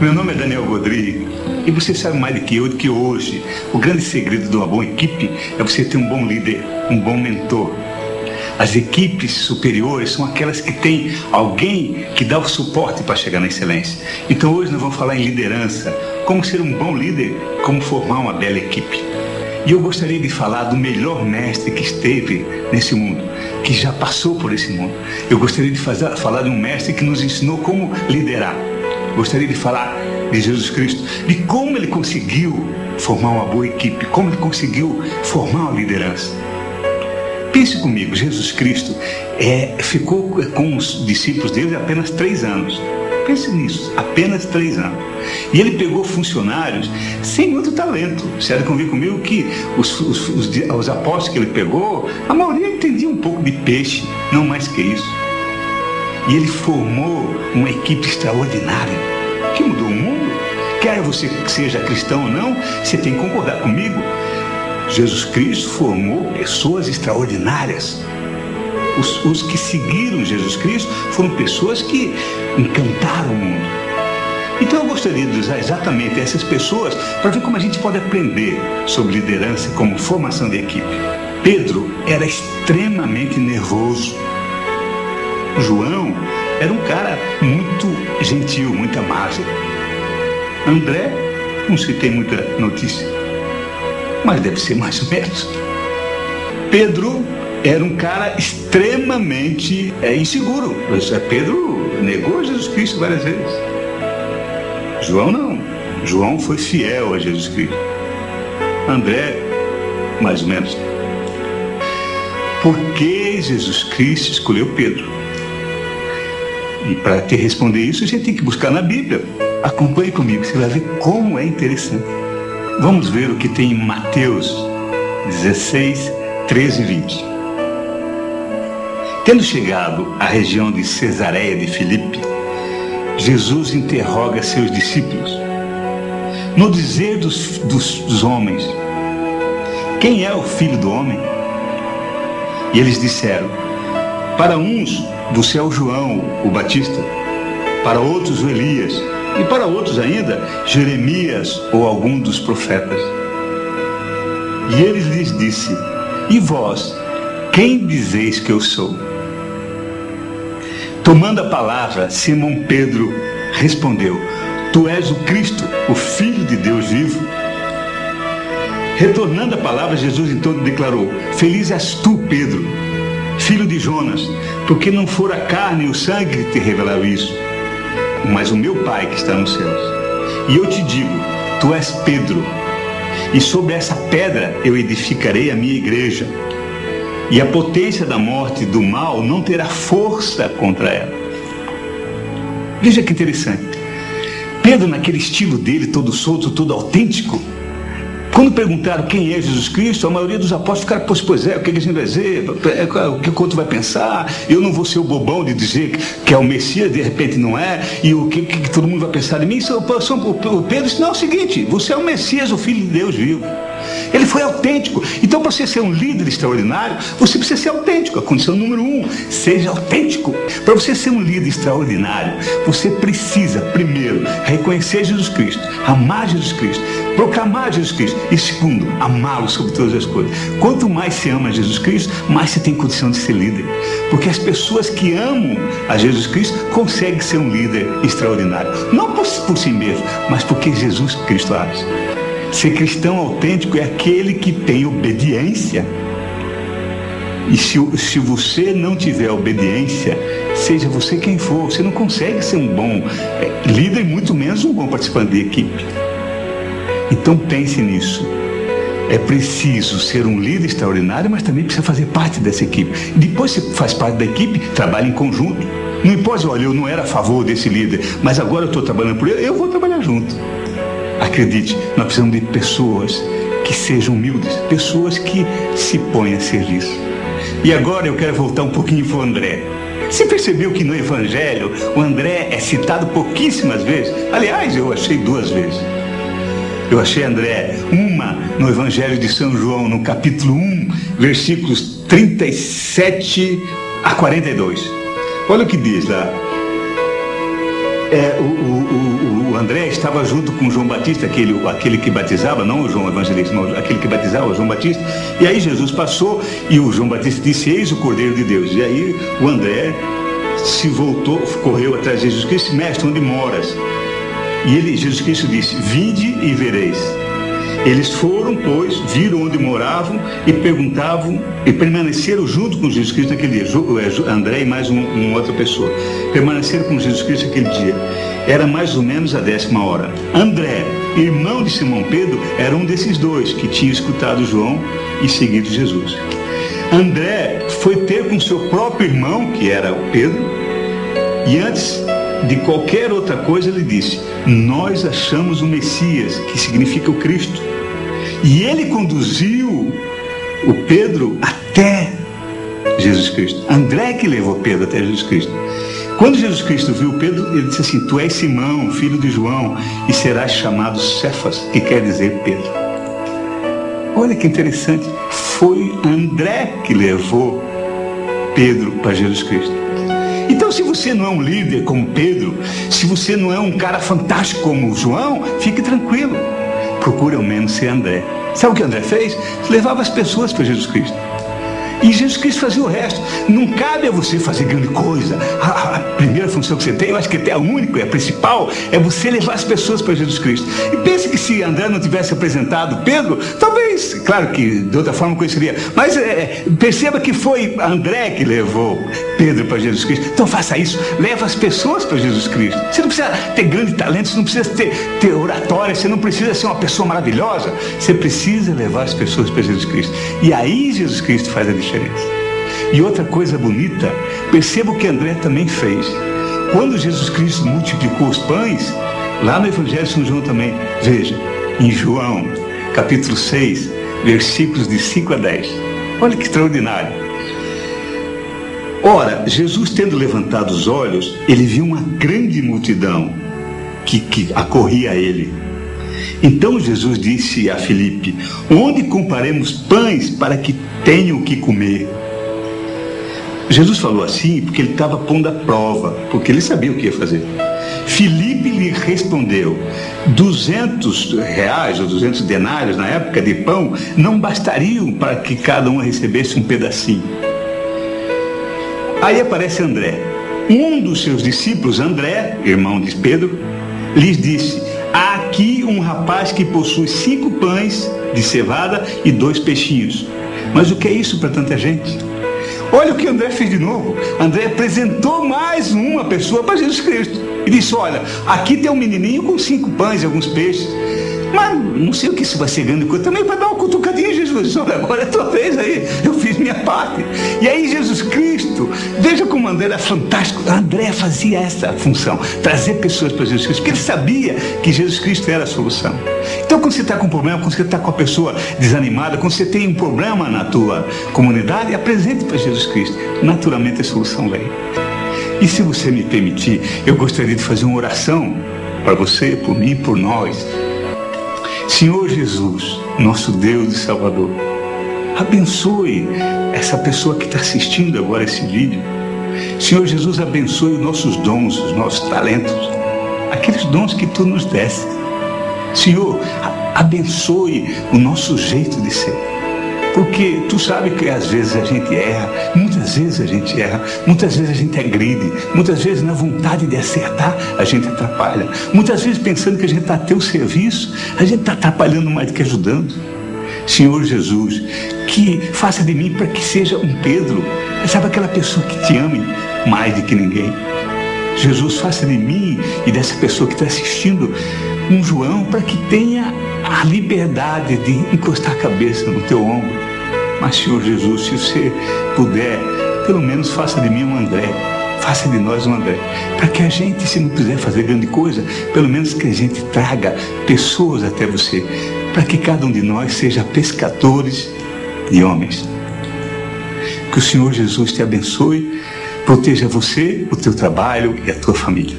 Meu nome é Daniel Godry e você sabe mais do que eu que hoje o grande segredo de uma boa equipe é você ter um bom líder, um bom mentor. As equipes superiores são aquelas que têm alguém que dá o suporte para chegar na excelência. Então hoje nós vamos falar em liderança, como ser um bom líder, como formar uma bela equipe. E eu gostaria de falar do melhor mestre que esteve nesse mundo, que já passou por esse mundo. Eu gostaria de falar de um mestre que nos ensinou como liderar. Gostaria de falar de Jesus Cristo, de como ele conseguiu formar uma boa equipe, como ele conseguiu formar uma liderança. Pense comigo, Jesus Cristo ficou com os discípulos dele apenas 3 anos. Pense nisso, apenas 3 anos. E ele pegou funcionários sem muito talento. Você há de convir comigo que os apóstolos que ele pegou, a maioria entendia um pouco de peixe, não mais que isso. E ele formou uma equipe extraordinária, que mudou o mundo. Quer você seja cristão ou não, você tem que concordar comigo. Jesus Cristo formou pessoas extraordinárias. Os que seguiram Jesus Cristo foram pessoas que encantaram o mundo. Então eu gostaria de usar exatamente essas pessoas para ver como a gente pode aprender sobre liderança como formação de equipe. Pedro era extremamente nervoso. João era um cara muito gentil, muito amável. André, não se tem muita notícia, mas deve ser mais ou menos. Pedro era um cara extremamente inseguro. Pedro negou Jesus Cristo várias vezes. João não. João foi fiel a Jesus Cristo. André, mais ou menos. Por que Jesus Cristo escolheu Pedro? E para te responder isso, a gente tem que buscar na Bíblia. Acompanhe comigo, você vai ver como é interessante. Vamos ver o que tem em Mateus 16, 13 e 20. Tendo chegado à região de Cesareia de Filipe, Jesus interroga seus discípulos. No dizer dos homens, quem é o Filho do Homem? E eles disseram, para uns do céu João, o Batista, para outros o Elias, e para outros ainda, Jeremias ou algum dos profetas. E ele lhes disse, e vós, quem dizeis que eu sou? Tomando a palavra, Simão Pedro respondeu, tu és o Cristo, o Filho de Deus vivo. Retornando a palavra, Jesus então declarou, feliz és tu, Pedro, filho de Jonas, porque não for a carne e o sangue que te revelaram isso, mas o meu Pai que está nos céus. E eu te digo, tu és Pedro, e sobre essa pedra eu edificarei a minha igreja, e a potência da morte e do mal não terá força contra ela. Veja que interessante. Pedro, naquele estilo dele, todo solto, todo autêntico, quando perguntaram quem é Jesus Cristo, a maioria dos apóstolos ficaram, pois é, o que a gente vai dizer? O que o outro vai pensar? Eu não vou ser o bobão de dizer que é o Messias, de repente não é, e o que todo mundo vai pensar de mim? O Pedro disse, não, é o seguinte, você é o Messias, o Filho de Deus vivo. Ele foi autêntico. Então, para você ser um líder extraordinário, você precisa ser autêntico. A condição número 1, seja autêntico. Para você ser um líder extraordinário, você precisa, primeiro, reconhecer Jesus Cristo, amar Jesus Cristo, proclamar Jesus Cristo e, segundo, amá-lo sobre todas as coisas. Quanto mais você ama Jesus Cristo, mais você tem condição de ser líder. Porque as pessoas que amam a Jesus Cristo conseguem ser um líder extraordinário. Não por si mesmo, mas porque Jesus Cristo age. Ser cristão autêntico é aquele que tem obediência. E se você não tiver obediência, seja você quem for, você não consegue ser um bom líder, muito menos um bom participante de equipe. Então pense nisso. É preciso ser um líder extraordinário, mas também precisa fazer parte dessa equipe. E depois que você faz parte da equipe, trabalha em conjunto. Não importa, olha, eu não era a favor desse líder, mas agora eu estou trabalhando por ele, eu vou trabalhar junto. Acredite, nós precisamos de pessoas que sejam humildes, pessoas que se põem a serviço. E agora eu quero voltar um pouquinho para o André. Você percebeu que no Evangelho o André é citado pouquíssimas vezes? Aliás, eu achei 2 vezes. Eu achei André, uma no Evangelho de São João, no capítulo 1, versículos 37 a 42. Olha o que diz lá. o André estava junto com João Batista, aquele que batizava, não o João Evangelista, não, aquele que batizava, o João Batista. E aí Jesus passou e o João Batista disse: eis o Cordeiro de Deus. E aí o André se voltou, correu atrás de Jesus Cristo: mestre, onde moras? E Jesus Cristo disse: vinde e vereis. Eles foram, pois, viram onde moravam e perguntavam, e permaneceram junto com Jesus Cristo naquele dia. André e mais uma outra pessoa permaneceram com Jesus Cristo naquele dia. Era mais ou menos a 10ª hora. André, irmão de Simão Pedro, era um desses dois que tinha escutado João e seguido Jesus. André foi ter com seu próprio irmão, que era o Pedro, e antes de qualquer outra coisa ele disse: nós achamos o Messias, que significa o Cristo. E ele conduziu o Pedro até Jesus Cristo. André que levou Pedro até Jesus Cristo. Quando Jesus Cristo viu Pedro, ele disse assim: tu és Simão, filho de João, e serás chamado Cefas, que quer dizer Pedro. Olha que interessante, foi André que levou Pedro para Jesus Cristo. Então, se você não é um líder como Pedro, se você não é um cara fantástico como João, fique tranquilo. Procure ao menos ser André. Sabe o que André fez? Levava as pessoas para Jesus Cristo. E Jesus Cristo fazia o resto. Não cabe a você fazer grande coisa. A primeira função que você tem, eu acho que até a única, a principal, é você levar as pessoas para Jesus Cristo. E pense que se André não tivesse apresentado Pedro, talvez, claro que de outra forma conheceria, mas perceba que foi André que levou Pedro para Jesus Cristo. Então faça isso, leva as pessoas para Jesus Cristo. Você não precisa ter grande talento, você não precisa ter oratória, você não precisa ser uma pessoa maravilhosa, você precisa levar as pessoas para Jesus Cristo. E aí Jesus Cristo faz a diferença. E outra coisa bonita, perceba o que André também fez. Quando Jesus Cristo multiplicou os pães, lá no Evangelho de São João também, veja, em João, capítulo 6, versículos de 5 a 10. Olha que extraordinário. Ora, Jesus tendo levantado os olhos, ele viu uma grande multidão que acorria a ele. Então Jesus disse a Filipe: onde compraremos pães para que tenham o que comer? Jesus falou assim porque ele estava pondo à prova, porque ele sabia o que ia fazer. Filipe lhe respondeu: 200 reais ou 200 denários na época de pão não bastariam para que cada um recebesse um pedacinho. Aí aparece André. Um dos seus discípulos, André, irmão de Pedro, lhes disse: há aqui um rapaz que possui 5 pães de cevada e 2 peixinhos. Mas o que é isso para tanta gente? Olha o que André fez de novo. André apresentou mais uma pessoa para Jesus Cristo. E disse: olha, aqui tem um menininho com 5 pães e alguns peixes. Mas não sei o que isso vai ser grande coisa. Também vai dar uma cutucadinha, Jesus. Olha, agora é tua vez aí. Eu fiz minha parte. E aí Jesus Cristo, veja como André era fantástico. André fazia essa função, trazer pessoas para Jesus Cristo, porque ele sabia que Jesus Cristo era a solução. Então, quando você está com um problema, quando você está com a pessoa desanimada, quando você tem um problema na tua comunidade, apresente para Jesus Cristo. Naturalmente a solução vem. E se você me permitir, eu gostaria de fazer uma oração para você, por mim, por nós. Senhor Jesus, nosso Deus e Salvador, abençoe essa pessoa que está assistindo agora esse vídeo. Senhor Jesus, abençoe os nossos dons, os nossos talentos, aqueles dons que Tu nos deste. Senhor, abençoe o nosso jeito de ser, porque Tu sabe que às vezes a gente erra, muitas vezes a gente erra, muitas vezes a gente agride, muitas vezes na vontade de acertar a gente atrapalha, muitas vezes pensando que a gente está a Teu serviço, a gente está atrapalhando mais do que ajudando. Senhor Jesus, que faça de mim para que seja um Pedro, sabe, aquela pessoa que Te ame mais do que ninguém. Jesus, faça de mim e dessa pessoa que está assistindo um João, para que tenha a liberdade de encostar a cabeça no Teu ombro. Mas, Senhor Jesus, se você puder, pelo menos faça de mim um André, faça de nós um André, para que a gente, se não quiser fazer grande coisa, pelo menos que a gente traga pessoas até você, para que cada um de nós seja pescadores de homens. Que o Senhor Jesus te abençoe, proteja você, o teu trabalho e a tua família.